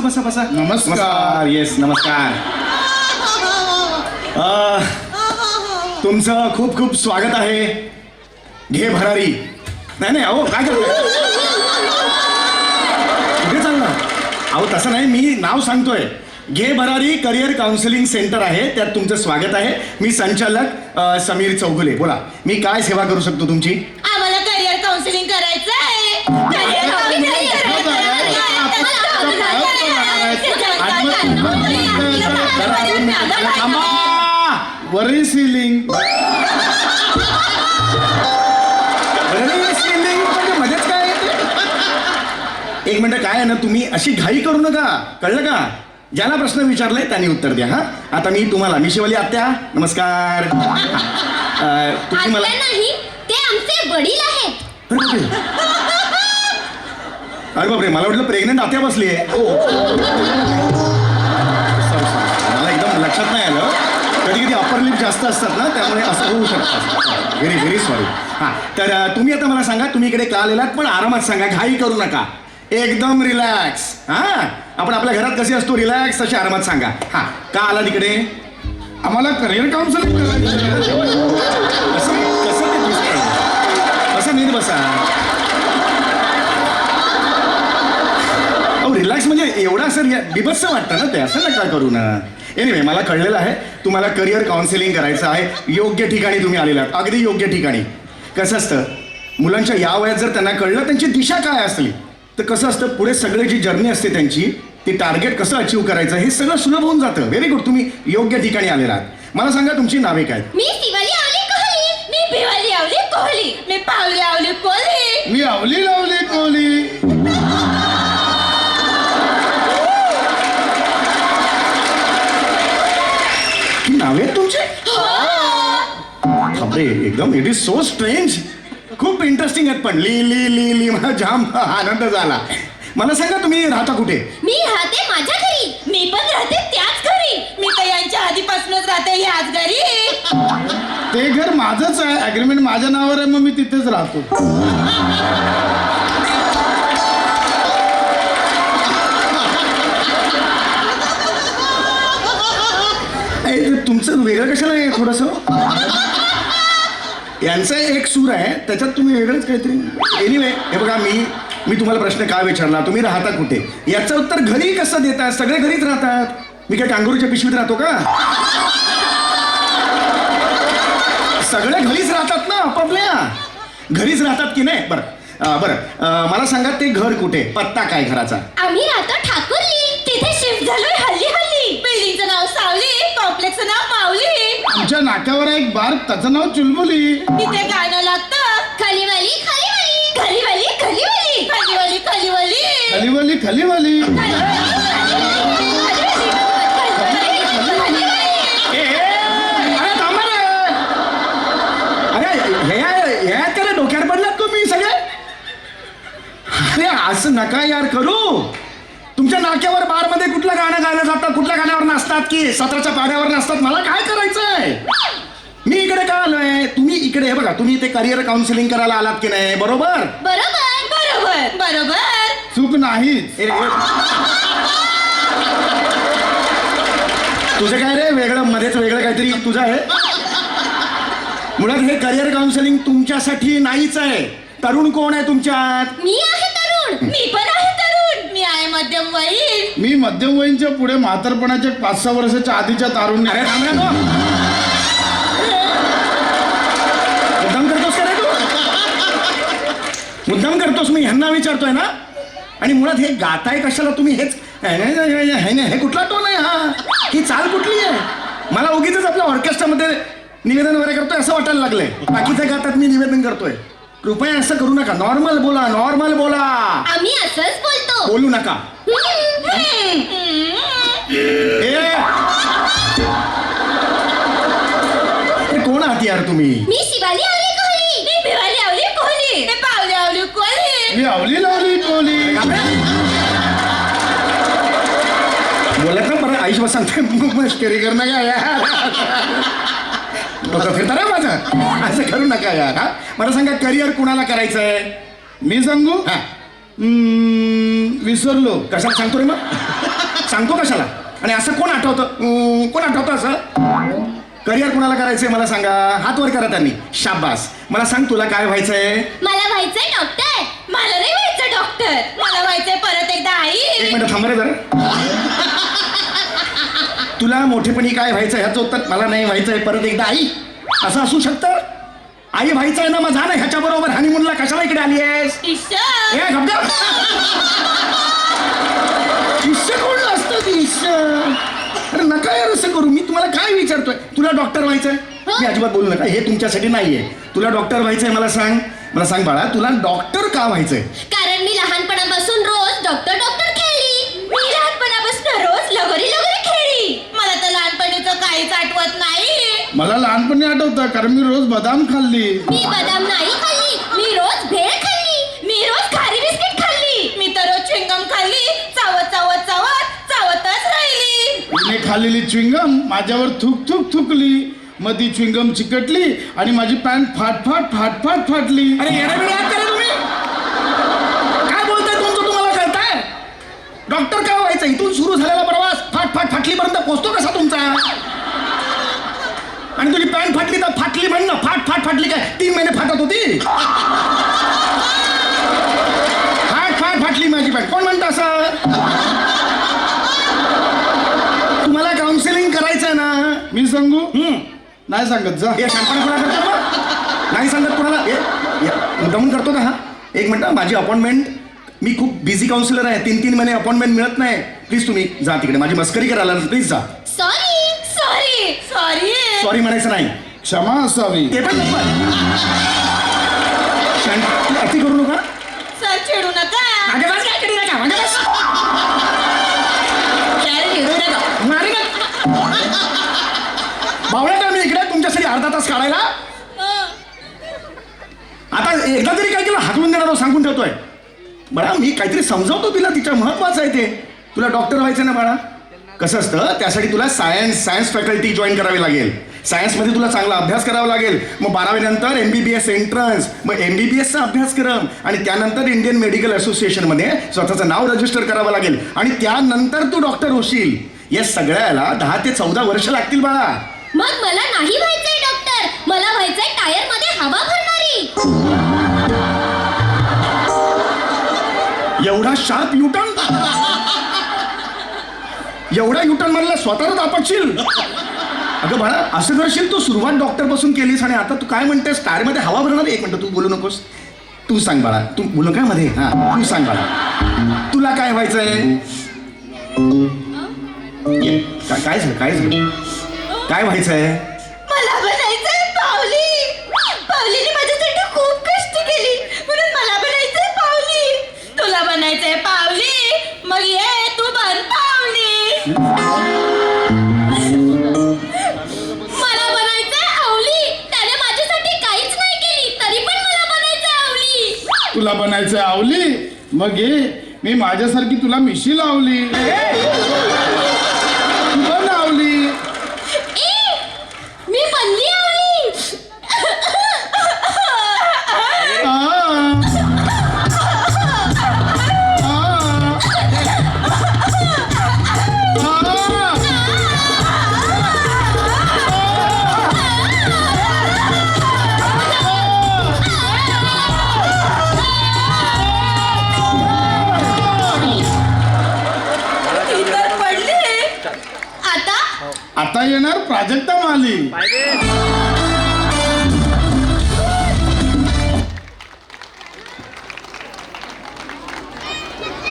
बसा बसा. नमस्कार. येस नमस्कार. तुमचं खूप खूप स्वागत आहे. घे भरारी. नाही नाही अहो काय करतोय कुठे चालला. अहो तसं नाही मी नाव सांगतोय. घे भरारी करिअर काउन्सिलिंग सेंटर आहे त्यात तुमचं स्वागत आहे. मी संचालक समीर चौगुले. बोला मी काय सेवा करू शकतो तुमची. आम्हाला करिअर काउन्सिलिंग करायचं आहे. वरी सिलिंग म्हणजे मध्येच काय एक मिनिट काय आहे ना तुम्ही अशी घाई करू नका कळलं का. ज्याला प्रश्न विचारलाय त्यांनी उत्तर द्या. हा आता मी तुम्हाला मी शिवाली आत्या नमस्कार. तुम्ही मला नाही ते आमचे वडील आहेत. अरे बापरे मला वाटलं प्रेग्नंट आत्या बसली आहे. मला एकदम लक्षात नाही आलं. कधी कधी अपर लिप जास्त असतात ना त्यामुळे असं होऊ शकतं. Very very sorry. हां तर तुम्ही आता मला सांगा तुम्ही इकडे का आलेलात पण आरामात सांगा घाई करू नका. एकदम रिलॅक्स. हां आपण आपल्या घरात कसे असतो रिलॅक्स तसे आरामात सांगा. हां का आला तिकडे. आम्हाला करिअर काउन्सिलिंग करायचं. कसं कसं ते दिसतंय. कसं नीट बसा. अहो रिलॅक्स म्हणजे एवढा सर बिभत्स वाटतं ना ते असं नका करू ना. एनिवे मला कळलेलं आहे तुम्हाला करिअर काउन्सिलिंग करायचं आहे. योग्य ठिकाणी तुम्ही आलेलात अगदी योग्य ठिकाणी. कसं असतं मुलांच्या या वयात जर त्यांना कळलं त्यांची दिशा काय असली तर कसं असतं पुढे सगळी जी जर्नी असते त्यांची ती टार्गेट कसं अचीव्ह करायचं हे सगळं सुलभ होऊन जातं. व्हेरी गुड तुम्ही योग्य ठिकाणी आलेला आहात. मला सांगा तुमची नावे काय. मी शिवाली आवली कोहली. मी भिवाली आवली कोहली. मी पावली आवली कोहली. मी आवली लावली कोहली. ही नावे आहेत तुमची. बापरे एकदम इट इज सो स्ट्रेंज. खूप इंटरेस्टिंग आहेत पण ली ली ली ली मला जाम आनंद झाला. मला सांगा तुम्ही राहता कुठे. मी राहते माझ्या घरी. मी पण राहते त्याच घरी. मी तर यांच्या आधीपासूनच राहते ह्याच घरी. ते घर माझंच आहे. अग्रीमेंट माझ्या नावावर आहे मग मी तिथेच राहतो. तुमचं वेगळं कशाला आहे थोडंसं. यांचा एक सूर आहे त्याच्यात तुम्ही वेगळंच काहीतरी. एनिवे हे बघा मी तुम्हाला प्रश्न काय विचारला तुम्ही राहता कुठे याचं उत्तर घरी कसं देतात. सगळे घरीच राहतात. मी काय कांगारूच्या पिशवीत राहतो का. सगळे घरीच राहतात ना आपापल्या घरीच राहतात की नाही. बरं मला सांगा ते घर कुठे पत्ता काय घराचा. आम्ही राहतो ठाकूरली. तिथे शिफ्ट झालोय हल्ली हल्ली. बिल्डिंगचं नाव सावली. कॉम्प्लेक्सचं नाव माऊली. आमच्या नाक्यावर आहे एक बार त्याचं नाव चुलबुली. तिथे गाणं लागतं खलीवाली खलीवाली खलीवाली खलीवाली खलीवाली खलीवाली खलीवली खलीवली. अरे डोक्यात पडलात तुम्ही सगळे. अरे असं नका यार करू. तुमच्या नाक्यावर बार मध्ये कुठलं गाणं गायला जातात कुठल्या गाण्यावर नाचतात की 17च्या पाड्यावर नाचतात. मला काय करायचंय. मी इकडे का आलोय तुम्ही इकडे हे बघा तुम्ही इथे करिअर काउन्सिलिंग करायला आलात की नाही. बरोबर बरोबर बरोबर बरोबर. चूक नाहीच. तुझं काय रे वेगळं मध्येच वेगळं काहीतरी तुझं आहे. मुळात हे करिअर काउन्सिलिंग तुमच्यासाठी नाहीच आहे. तरुण कोण आहे तुमच्यात. मी आहे तरुण. मी पण आहे तरुण. मी आहे मध्यमवयीन. मी मध्यमवयीनच्या पुढे म्हातारपणाच्या 5-6 वर्षाच्या आधीच्या तारुण्य. अरे थांब रे तो. मुद्दाम करतोस का रे तू. मुद्दाम करतोस मी ह्यांना विचारतोय ना. आणि मुळात हे गाताय कशाला तुम्ही हेच हे कुठला टोन आहे हा. ही चाल कुठली आहे. मला उगीच आपल्या ऑर्केस्ट्रामध्ये निवेदन वगैरे करतोय असं वाटायला लागलंय. बाकीच्या गातात मी निवेदन करतोय. कृपया असं करू नका. नॉर्मल बोला नॉर्मल बोला. आम्ही असंच बोलतो. बोलू नका. कोण आहात यार तुम्ही. मी शिवाली आवली कोहली. मी भिवाली आवली कोहली. मी पावली आवली कोहली. मी आवली लावली कोहली. बोलत ना बरं आयुष्य सांगते मस्करी करणं का यार. डोकं फिरता रे माझं. असं करू नका यार. हा मला सांगा करिअर कुणाला करायचंय. मी सांगू. हा विसरलो. कशाला सांगतो रे मग. सांगतो कशाला? आणि असं कोण आठवतं? कोण आठवतं असं? करिअर कोणाला करायचंय मला सांगा. हात वर करा त्यांनी. शाबास. मला सांग तुला काय व्हायचंय? मला व्हायचंय डॉक्टर. मला नाही व्हायचं डॉक्टर. मला व्हायचंय परत एकदा आई. एक मिनिट थांब रे जरा. तुला मोठेपणी काय व्हायचं ह्याचं उत्तर मला नाही व्हायचंय परत एकदा आई असं असू शकतं? आई व्हायचंय ना, मग जा ना ह्याच्या बरोबर हनीमूनला. कशाला इकडे आली आहेस? ईश्वर. ए, गप गप. शिष्य कोण असतं ती शिष्य? अरे नका यार असं करू. मी तुम्हाला काय विचारतोय? तुला डॉक्टर व्हायचंय? मी अजिबात बोलू नका. हे तुमच्यासाठी नाहीये. तुला डॉक्टर व्हायचंय मला सांग. मला सांग बाळा, तुला डॉक्टर का व्हायचंय? कारण मी लहानपणापासून रोज डॉक्टर डॉक्टर खेळली. मी लहानपणापासून रोज लगोरी लगोरी खेळली. मला तर लहानपणीचं काहीच आठवत नाही. मला लहानपणी आठवतं कारण मी रोज बदाम खाल्ली. मी बदाम नाही खाल्ली. मी रोज भेळ खाल्ली. मी रोज खारी बिस्किट खाल्ली. मी तर रोज च्युइंगम खाल्ली. चावत चावत चावत चावतच राहिली. तिने खाल्लेली च्विंगम माझ्यावर थुक थुक थुकली. मग ती च्विंगम चिकटली आणि माझी पॅन्ट फाट फाट फाट फाट फाटली. अरे येण्याबिण्या आहात का रे तुम्ही? काय बोलताय तुमचं तुम्हाला कळताय? डॉक्टर काय व्हायचं? इथून सुरू झालेला प्रवास फाट फाट फाटलीपर्यंत पोहोचतो कसा तुमचा? आणि तुझी पॅन्ट फाटली तर फाटली म्हण ना. फाट फाट फाटली काय 3 महिने फाटत होती? फाट फाट फाटली माझी पॅन्ट. कोण म्हणतं असं? तुम्हाला काउन्सिलिंग करायचंय ना? मी सांगू? नाही सांगत जा. हे शहाणपणा कोणा करतो मग? नाही सांगत कोणाला? मुद्दामून करतो का हा? एक मिनिट. माझी अपॉइंटमेंट, मी खूप बिझी काउन्सिलर आहे. 3 महिने अपॉइंटमेंट मिळत नाही. प्लीज तुम्ही जा तिकडे. माझी मस्करी करायला प्लीज जा. Sorry sorry sorry. सॉरी म्हणायचं नाही. क्षमा असावी. ते पण नको. तू अति करू नका. सर चिडू नका. मागे बस. काय करू नका. मागे बस. सर चिडू नका. मारे का? बावळ्या का मी इकडे तुमच्यासाठी अर्धा तास काढायला? आता एकदा तरी काय केलं हाकलून देणार सांगून ठेवतोय. बाळा मी काहीतरी समजावतो तिला. तिच्या महत्वाचं आहे ते. तुला डॉक्टर व्हायचं ना बाळा? कसं असतं, त्यासाठी तुला सायन्स फॅकल्टी जॉईन करावी लागेल. सायन्समध्ये तुला चांगला अभ्यास करावा लागेल. मग 12वी नंतर MBBS एंट्रन्स, मग MBBSचा अभ्यासक्रम आणि त्यानंतर इंडियन मेडिकल असोसिएशनमध्ये स्वतःचं नाव रजिस्टर करावं लागेल आणि त्यानंतर तू डॉक्टर होशील. या सगळ्याला 10 ते 14 वर्ष लागतील बाळा. मग मला नाही व्हायचंय डॉक्टर. मला व्हायचंय टायर मध्ये हवा भरणारी. एवढा शार्प युटर्न? एवढा युटर्न मारला स्वतःच आपटशील. अगं बाळा असं करशील तू. सुरुवात डॉक्टर पासून केलीस आणि आता तू काय म्हणतेस टायर मध्ये हवा भरणार? एक मिनिट तू बोलू नकोस. तू सांग बाळा. तू बोलू काय मध्ये? हा तू सांग बाळा. तुला काय व्हायचंय? काय झालं? काय झालं? काय व्हायचंय? मला बनायचंय पावली. पावलीने माझ्यासाठी खूप कष्ट केली म्हणून मला बनायचंय पावली. तुला बनायचंय पावली. मग ये तू बन पावली. मला बनायचंय आवली. त्याने माझ्यासाठी काहीच नाही केली तरी पण मला बनायचंय आवली. तुला बनायचं आवली? मग ये मी माझ्यासारखी तुला मिशी लावली. तू बन आवली. मी बनली आवली. आता येणार प्राजक्ता माली.